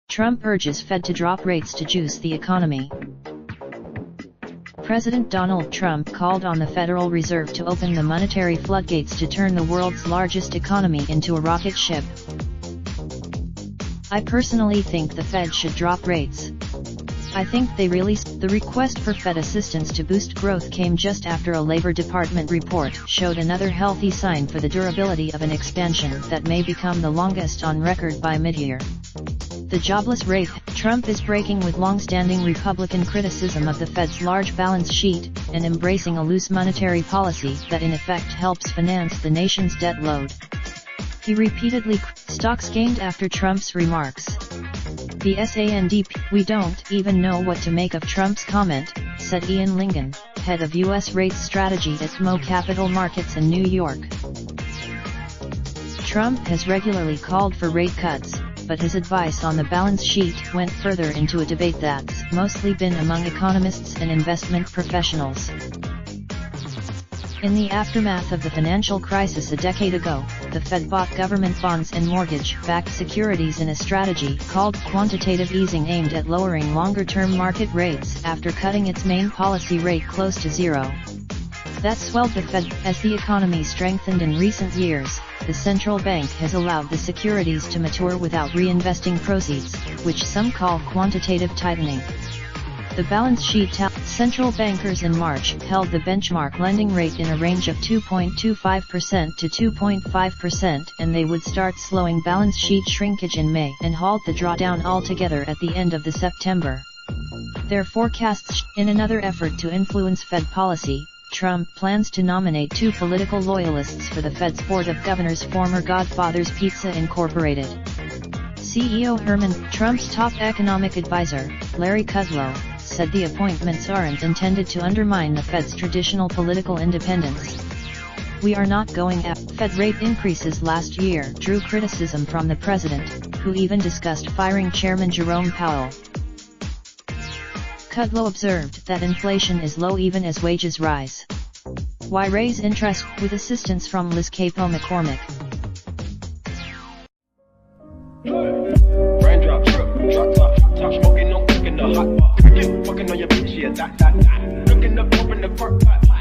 Trump urges Fed to drop rates to juice the economy. President Donald Trump called on the Federal Reserve to open the monetary floodgates to turn the world's largest economy into a rocket ship. I personally think the Fed should drop rates. I think they really. The request for Fed assistance to boost growth came just after a Labor Department report showed another healthy sign for the durability of an expansion that may become the longest on record by mid-year. The jobless rate. Trump is breaking with long-standing Republican criticism of the Fed's large balance sheet, and embracing a loose monetary policy that in effect helps finance the nation's debt load. He repeatedly stocks gained after Trump's remarks. The SANDP, we don't even know what to make of Trump's comment, said Ian Lingen, head of U.S. rates strategy at Mo Capital Markets in New York. Trump has regularly called for rate cuts, but his advice on the balance sheet went further into a debate that's mostly been among economists and investment professionals. In the aftermath of the financial crisis a decade ago, the Fed bought government bonds and mortgage-backed securities in a strategy called quantitative easing aimed at lowering longer-term market rates after cutting its main policy rate close to zero. That swelled the Fed. As the economy strengthened in recent years, the central bank has allowed the securities to mature without reinvesting proceeds, which some call quantitative tightening. The balance sheet. Central bankers in March held the benchmark lending rate in a range of 2.25% to 2.5%, and they would start slowing balance sheet shrinkage in May and halt the drawdown altogether at the end of the September. Their forecasts. In another effort to influence Fed policy, Trump plans to nominate two political loyalists for the Fed's Board of Governors. Former Godfather's Pizza Incorporated CEO Herman Trump's top economic advisor, Larry Kudlow, said the appointments aren't intended to undermine the Fed's traditional political independence. We are not going after. Fed rate increases last year drew criticism from the president, who even discussed firing Chairman Jerome Powell. Kudlow observed that inflation is low even as wages rise. Why raise interest? With assistance from Liz Capo McCormick. Raindrop, truck top, top smoking, no cooking the hot pot. Fucking on your bitch, yeah, that. Looking up, open the park pot.